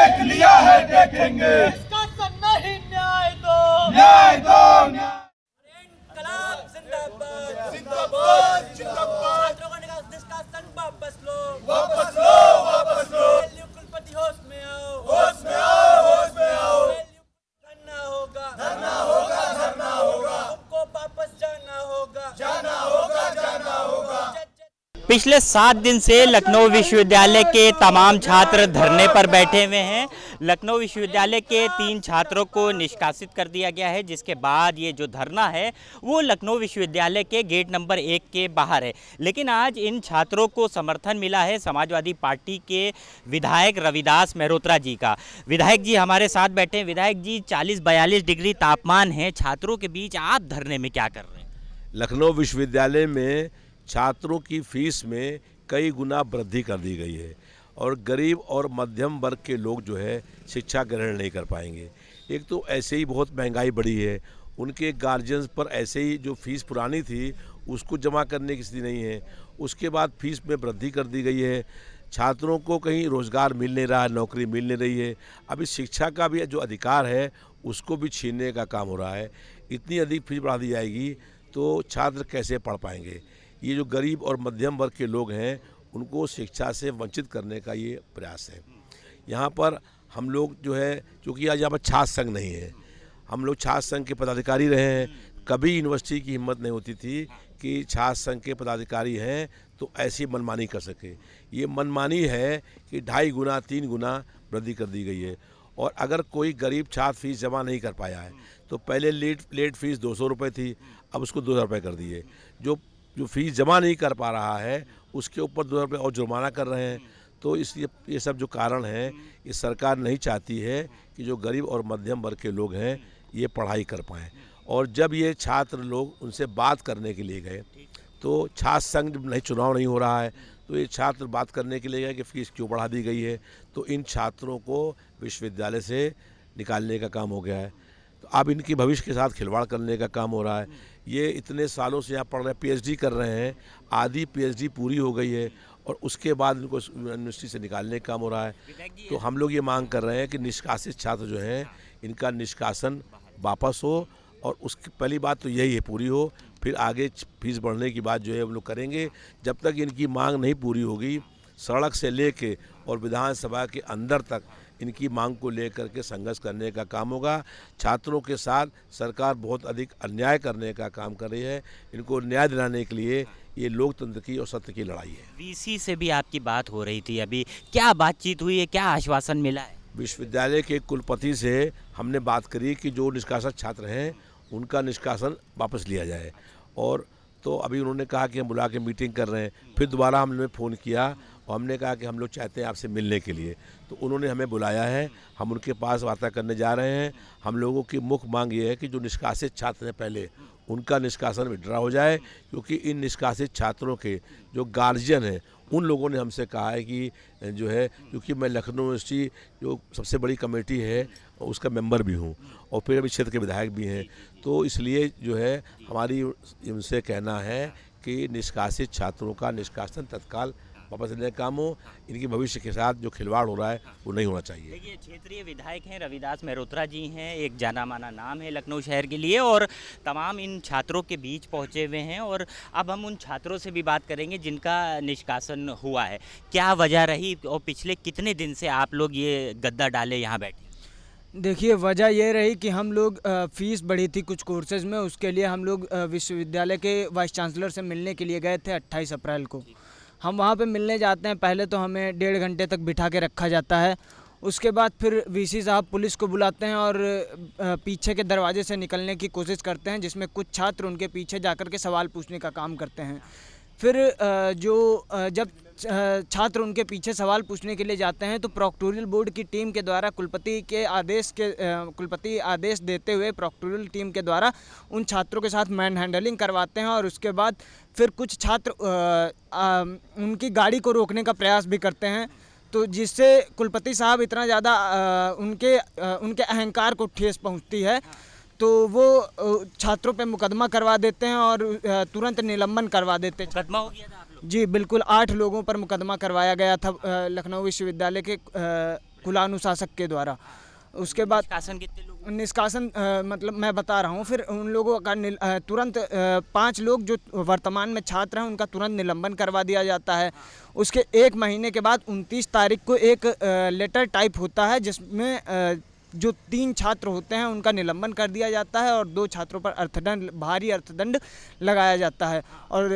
देख लिया है देखेंगे, निष्कासन नहीं, न्याय दो, न्याय दो, न्याय। इनकलाब जिंदाबाद, जिंदाबाद, जिंदाबाद। छात्रों का निष्कासन वापस लो, वापस लो, वापस लो। कुलपति होश में आओ, होश में आओ, होश में आओ। धरना होगा, धरना होगा, धरना होगा। तुमको वापस जाना होगा, जाना होगा, जाना होगा। पिछले 7 दिन से लखनऊ विश्वविद्यालय के तमाम छात्र धरने पर बैठे हुए हैं। लखनऊ विश्वविद्यालय के 3 छात्रों को निष्कासित कर दिया गया है, जिसके बाद ये जो धरना है वो लखनऊ विश्वविद्यालय के गेट नंबर 1 के बाहर है। लेकिन आज इन छात्रों को समर्थन मिला है समाजवादी पार्टी के विधायक रविदास मेहरोत्रा जी का। विधायक जी हमारे साथ बैठे हैं। विधायक जी, 40-42 डिग्री तापमान है, छात्रों के बीच आप धरने में क्या कर रहे हैं? लखनऊ विश्वविद्यालय में छात्रों की फीस में कई गुना वृद्धि कर दी गई है और गरीब और मध्यम वर्ग के लोग जो है शिक्षा ग्रहण नहीं कर पाएंगे। एक तो ऐसे ही बहुत महंगाई बढ़ी है, उनके गार्जियंस पर ऐसे ही जो फीस पुरानी थी उसको जमा करने की स्थिति नहीं है। उसके बाद फीस में वृद्धि कर दी गई है। छात्रों को कहीं रोज़गार मिल नहीं रहा है, नौकरी मिल नहीं रही है। अभी शिक्षा का भी जो अधिकार है उसको भी छीनने का काम हो रहा है। इतनी अधिक फीस बढ़ा दी जाएगी तो छात्र कैसे पढ़ पाएंगे? ये जो गरीब और मध्यम वर्ग के लोग हैं उनको शिक्षा से वंचित करने का ये प्रयास है। यहाँ पर हम लोग जो है, क्योंकि आज यहाँ पर छात्र संघ नहीं है, हम लोग छात्र संघ के पदाधिकारी रहे हैं। कभी यूनिवर्सिटी की हिम्मत नहीं होती थी कि छात्र संघ के पदाधिकारी हैं तो ऐसी मनमानी कर सके। ये मनमानी है कि 2.5 गुना 3 गुना वृद्धि कर दी गई है। और अगर कोई गरीब छात्र फीस जमा नहीं कर पाया है तो पहले लेट फीस 200 रुपये थी, अब उसको 2000 रुपये कर दिए। जो फीस जमा नहीं कर पा रहा है उसके ऊपर 2000 रुपये और जुर्माना कर रहे हैं। तो इसलिए ये सब जो कारण है, ये सरकार नहीं चाहती है कि जो गरीब और मध्यम वर्ग के लोग हैं ये पढ़ाई कर पाएँ। और जब ये छात्र लोग उनसे बात करने के लिए गए तो छात्र संघ जब चुनाव नहीं हो रहा है तो ये छात्र बात करने के लिए गए कि फ़ीस क्यों बढ़ा दी गई है, तो इन छात्रों को विश्वविद्यालय से निकालने का काम हो गया है। तो अब इनकी भविष्य के साथ खिलवाड़ करने का काम हो रहा है। ये इतने सालों से यहाँ पढ़ रहे हैं, पीएचडी कर रहे हैं, आधी पीएचडी पूरी हो गई है और उसके बाद इनको यूनिवर्सिटी से निकालने का काम हो रहा है। तो हम लोग ये मांग कर रहे हैं कि निष्कासित छात्र जो हैं इनका निष्कासन वापस हो और उसकी पहली बात तो यही है पूरी हो, फिर आगे फीस बढ़ने की बात जो है हम लोग करेंगे। जब तक इनकी मांग नहीं पूरी होगी, सड़क से लेके और विधानसभा के अंदर तक इनकी मांग को लेकर के संघर्ष करने का काम होगा। छात्रों के साथ सरकार बहुत अधिक अन्याय करने का काम कर रही है। इनको न्याय दिलाने के लिए ये लोकतंत्र की और सत्य की लड़ाई है। वीसी से भी आपकी बात हो रही थी, अभी क्या बातचीत हुई है, क्या आश्वासन मिला है? विश्वविद्यालय के कुलपति से हमने बात करी कि जो निष्कासित छात्र हैं उनका निष्कासन वापस लिया जाए। और तो अभी उन्होंने कहा कि हम बुला के मीटिंग कर रहे हैं। फिर दोबारा हमने फ़ोन किया और हमने कहा कि हम लोग चाहते हैं आपसे मिलने के लिए, तो उन्होंने हमें बुलाया है। हम उनके पास वार्ता करने जा रहे हैं। हम लोगों की मुख्य मांग ये है कि जो निष्कासित छात्र हैं पहले उनका निष्कासन विड्रा हो जाए, क्योंकि इन निष्कासित छात्रों के जो गार्जियन हैं उन लोगों ने हमसे कहा है कि जो है, क्योंकि मैं लखनऊ यूनिवर्सिटी जो सबसे बड़ी कमेटी है उसका मेंबर भी हूँ और फिर अभी क्षेत्र के विधायक भी हैं, तो इसलिए जो है हमारी उनसे कहना है कि निष्कासित छात्रों का निष्कासन तत्काल वापस लेने का काम हो। इनके भविष्य के साथ जो खिलवाड़ हो रहा है वो नहीं होना चाहिए। देखिए, क्षेत्रीय विधायक हैं रविदास मेहरोत्रा जी हैं, एक जाना माना नाम है लखनऊ शहर के लिए, और तमाम इन छात्रों के बीच पहुंचे हुए हैं। और अब हम उन छात्रों से भी बात करेंगे जिनका निष्कासन हुआ है। क्या वजह रही और पिछले कितने दिन से आप लोग ये गद्दा डाले यहाँ बैठे? देखिए, वजह ये रही कि हम लोग फ़ीस बढ़ी थी कुछ कोर्सेज़ में, उसके लिए हम लोग विश्वविद्यालय के वाइस चांसलर से मिलने के लिए गए थे 28 अप्रैल को। हम वहाँ पे मिलने जाते हैं, पहले तो हमें 1.5 घंटे तक बिठा के रखा जाता है। उसके बाद फिर वीसी साहब पुलिस को बुलाते हैं और पीछे के दरवाजे से निकलने की कोशिश करते हैं, जिसमें कुछ छात्र उनके पीछे जाकर के सवाल पूछने का काम करते हैं। फिर जब छात्र उनके पीछे सवाल पूछने के लिए जाते हैं तो प्रोक्टोरियल बोर्ड की टीम के द्वारा कुलपति आदेश देते हुए प्रोक्टोरियल टीम के द्वारा उन छात्रों के साथ मैन हैंडलिंग करवाते हैं। और उसके बाद फिर कुछ छात्र उनकी गाड़ी को रोकने का प्रयास भी करते हैं, तो जिससे कुलपति साहब इतना ज़्यादा उनके अहंकार को ठेस पहुंचती है, तो वो छात्रों पे मुकदमा करवा देते हैं और तुरंत निलंबन करवा देते हैं। मुकदमा हो गया था आप लोग? जी बिल्कुल, 8 लोगों पर मुकदमा करवाया गया था लखनऊ विश्वविद्यालय के खुला अनुशासक के द्वारा। उसके बाद शासन कितने लोग? निष्कासन मतलब मैं बता रहा हूँ, फिर उन लोगों का तुरंत 5 लोग जो वर्तमान में छात्र हैं उनका तुरंत निलंबन करवा दिया जाता है। उसके 1 महीने के बाद 29 तारीख को एक लेटर टाइप होता है जिसमें जो 3 छात्र होते हैं उनका निलंबन कर दिया जाता है और 2 छात्रों पर अर्थदंड, भारी अर्थदंड लगाया जाता है। और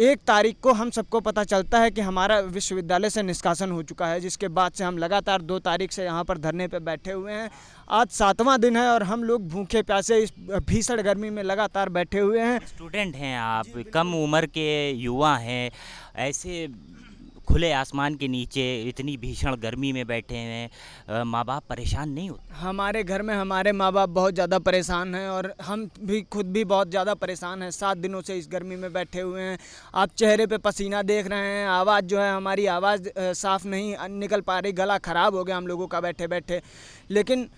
1 तारीख को हम सबको पता चलता है कि हमारा विश्वविद्यालय से निष्कासन हो चुका है, जिसके बाद से हम लगातार 2 तारीख से यहाँ पर धरने पे बैठे हुए हैं। आज 7वां दिन है और हम लोग भूखे प्यासे इस भीषण गर्मी में लगातार बैठे हुए हैं। स्टूडेंट हैं आप, कम उम्र के युवा हैं, ऐसे खुले आसमान के नीचे इतनी भीषण गर्मी में बैठे हैं, माँ बाप परेशान नहीं होते? हमारे घर में हमारे माँ बाप बहुत ज़्यादा परेशान हैं और हम भी खुद भी बहुत ज़्यादा परेशान हैं। 7 दिनों से इस गर्मी में बैठे हुए हैं। आप चेहरे पे पसीना देख रहे हैं, आवाज़ जो है हमारी आवाज़ साफ़ नहीं निकल पा रही, गला ख़राब हो गया हम लोगों का बैठे बैठे। लेकिन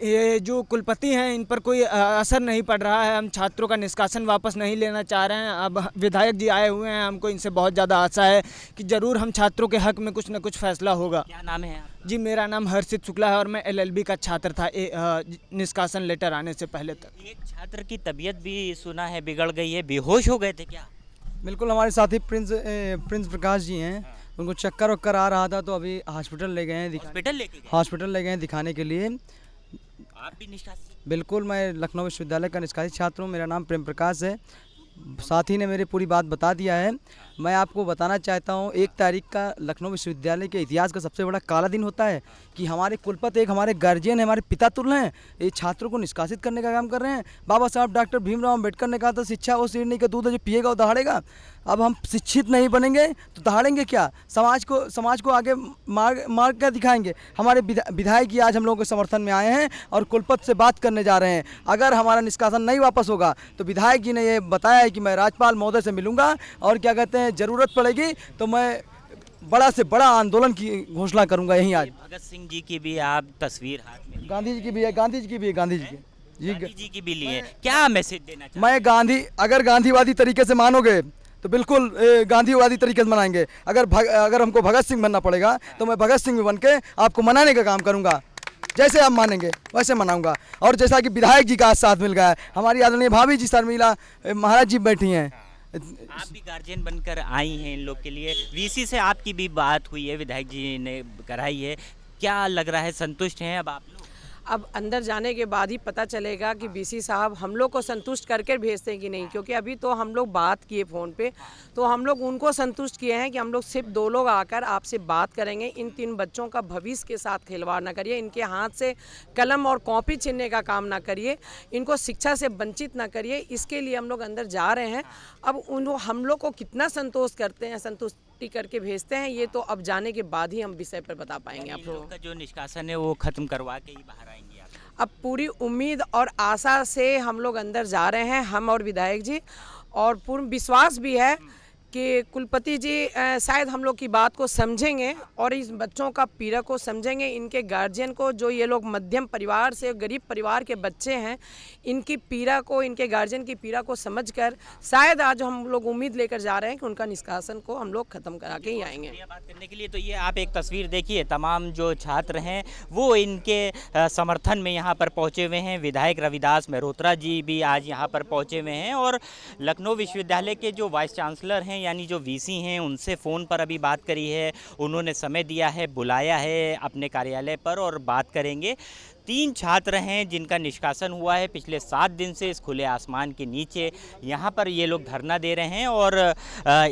ये जो कुलपति हैं इन पर कोई असर नहीं पड़ रहा है। हम छात्रों का निष्कासन वापस नहीं लेना चाह रहे हैं। अब विधायक जी आए हुए हैं, हमको इनसे बहुत ज़्यादा आशा है कि ज़रूर हम छात्रों के हक में कुछ न कुछ फैसला होगा। क्या नाम है आपका? जी, मेरा नाम हर्षित शुक्ला है और मैं LLB का छात्र था निष्कासन लेटर आने से पहले तक। एक छात्र की तबीयत भी सुना है बिगड़ गई है, बेहोश हो गए थे क्या? बिल्कुल, हमारे साथी प्रिंस प्रकाश जी हैं, उनको चक्कर वक्कर आ रहा था तो अभी हॉस्पिटल ले गए हैं हॉस्पिटल लेके गए? हॉस्पिटल ले गए हैं दिखाने के लिए। आप भी निष्कासित? बिल्कुल, मैं लखनऊ विश्वविद्यालय का निष्कासित छात्र हूँ। मेरा नाम प्रेम प्रकाश है। साथी ने मेरी पूरी बात बता दिया है। मैं आपको बताना चाहता हूँ, 1 तारीख का लखनऊ विश्वविद्यालय के इतिहास का सबसे बड़ा काला दिन होता है कि हमारे कुलपति एक हमारे गार्जियन है, हमारे पिता तुल्य हैं, ये छात्रों को निष्कासित करने का काम कर रहे हैं। बाबा साहब डॉक्टर भीमराव अम्बेडकर ने कहा था, शिक्षा वो सिरनी का दूध है जो पिएगा वो दहाड़ेगा। अब हम शिक्षित नहीं बनेंगे तो दहाड़ेंगे क्या? समाज को आगे मार्ग क्या दिखाएंगे? हमारे विधायक जी आज हम लोगों के समर्थन में आए हैं और कुलपति से बात करने जा रहे हैं। अगर हमारा निष्कासन नहीं वापस होगा तो विधायक जी ने ये बताया है कि मैं राज्यपाल महोदय से मिलूंगा और क्या कहते हैं, ज़रूरत पड़ेगी तो मैं बड़ा से बड़ा आंदोलन की घोषणा करूंगा। यहीं आज भगत सिंह जी की भी आप तस्वीर हाथ में, गांधी जी की भी है, गांधी जी की भी है, गांधी जी की गांधी जी की भी लिए, क्या मैसेज देना चाहते मैं अगर गांधीवादी तरीके से मानोगे तो बिल्कुल गांधीवादी तरीके से मनाएंगे। अगर हमको भगत सिंह बनना पड़ेगा तो मैं भगत सिंह बन के आपको मनाने का काम करूंगा। जैसे आप मानेंगे वैसे मनाऊंगा। और जैसा कि विधायक जी का आज साथ मिल गया है, हमारी आदरणीय भाभी जी शर्मिला महाराज जी बैठी हैं। आप भी गार्जियन बनकर आई हैं इन लोग के लिए, वीसी से आपकी भी बात हुई है, विधायक जी ने कराई है, क्या लग रहा है, संतुष्ट हैं अब आप लोग? अब अंदर जाने के बाद ही पता चलेगा कि बीसी साहब हम लोग को संतुष्ट करके भेजते हैं कि नहीं, क्योंकि अभी तो हम लोग बात किए फ़ोन पे, तो हम लोग उनको संतुष्ट किए हैं कि हम लोग सिर्फ 2 लोग आकर आपसे बात करेंगे। इन 3 बच्चों का भविष्य के साथ खिलवाड़ ना करिए, इनके हाथ से कलम और कॉपी छीनने का काम ना करिए, इनको शिक्षा से वंचित ना करिए। इसके लिए हम लोग अंदर जा रहे हैं। अब हम लोग को कितना संतोष करते हैं, संतुष्टि करके भेजते हैं, ये तो अब जाने के बाद ही हम विषय पर बता पाएंगे आप लोगों को। का जो निष्कासन है वो खत्म करवा के ही बाहर आएंगे आप? अब पूरी उम्मीद और आशा से हम लोग अंदर जा रहे हैं, हम और विधायक जी, और पूर्ण विश्वास भी है कि कुलपति जी शायद हम लोग की बात को समझेंगे और इस बच्चों का पीड़ा को समझेंगे। इनके गार्जियन को, जो ये लोग मध्यम परिवार से, गरीब परिवार के बच्चे हैं, इनकी पीड़ा को, इनके गार्जियन की पीड़ा को समझकर शायद आज हम लोग उम्मीद लेकर जा रहे हैं कि उनका निष्कासन को हम लोग ख़त्म करा के ही आएंगे। बात करने के लिए तो ये आप एक तस्वीर देखिए, तमाम जो छात्र हैं वो इनके समर्थन में यहाँ पर पहुँचे हुए हैं। विधायक रविदास मेहरोत्रा जी भी आज यहाँ पर पहुँचे हुए हैं और लखनऊ विश्वविद्यालय के जो वाइस चांसलर हैं यानी जो वीसी हैं उनसे फ़ोन पर अभी बात करी है। उन्होंने समय दिया है, बुलाया है अपने कार्यालय पर और बात करेंगे। 3 छात्र हैं जिनका निष्कासन हुआ है पिछले 7 दिन से इस खुले आसमान के नीचे। यहाँ पर ये लोग धरना दे रहे हैं और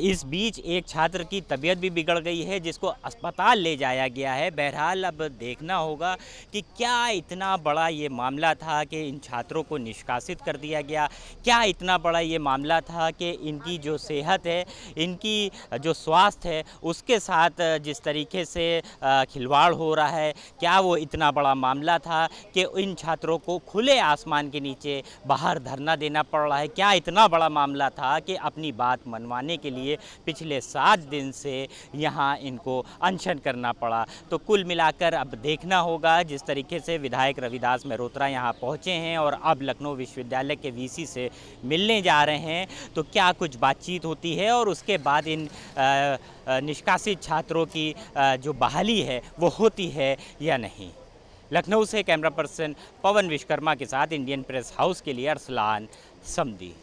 इस बीच एक छात्र की तबीयत भी बिगड़ गई है जिसको अस्पताल ले जाया गया है। बहरहाल अब देखना होगा कि क्या इतना बड़ा ये मामला था कि इन छात्रों को निष्कासित कर दिया गया, क्या इतना बड़ा ये मामला था कि इनकी जो सेहत है, इनकी जो स्वास्थ्य है, उसके साथ जिस तरीके से खिलवाड़ हो रहा है, क्या वो इतना बड़ा मामला था कि इन छात्रों को खुले आसमान के नीचे बाहर धरना देना पड़ रहा है। क्या इतना बड़ा मामला था कि अपनी बात मनवाने के लिए पिछले 7 दिन से यहाँ इनको अनशन करना पड़ा। तो कुल मिलाकर अब देखना होगा, जिस तरीके से विधायक रविदास मेहरोत्रा यहाँ पहुँचे हैं और अब लखनऊ विश्वविद्यालय के वीसी से मिलने जा रहे हैं, तो क्या कुछ बातचीत होती है और उसके बाद इन निष्कासित छात्रों की जो बहाली है वो होती है या नहीं। लखनऊ से कैमरा पर्सन पवन विश्वकर्मा के साथ इंडियन प्रेस हाउस के लिए अरसलान समदी।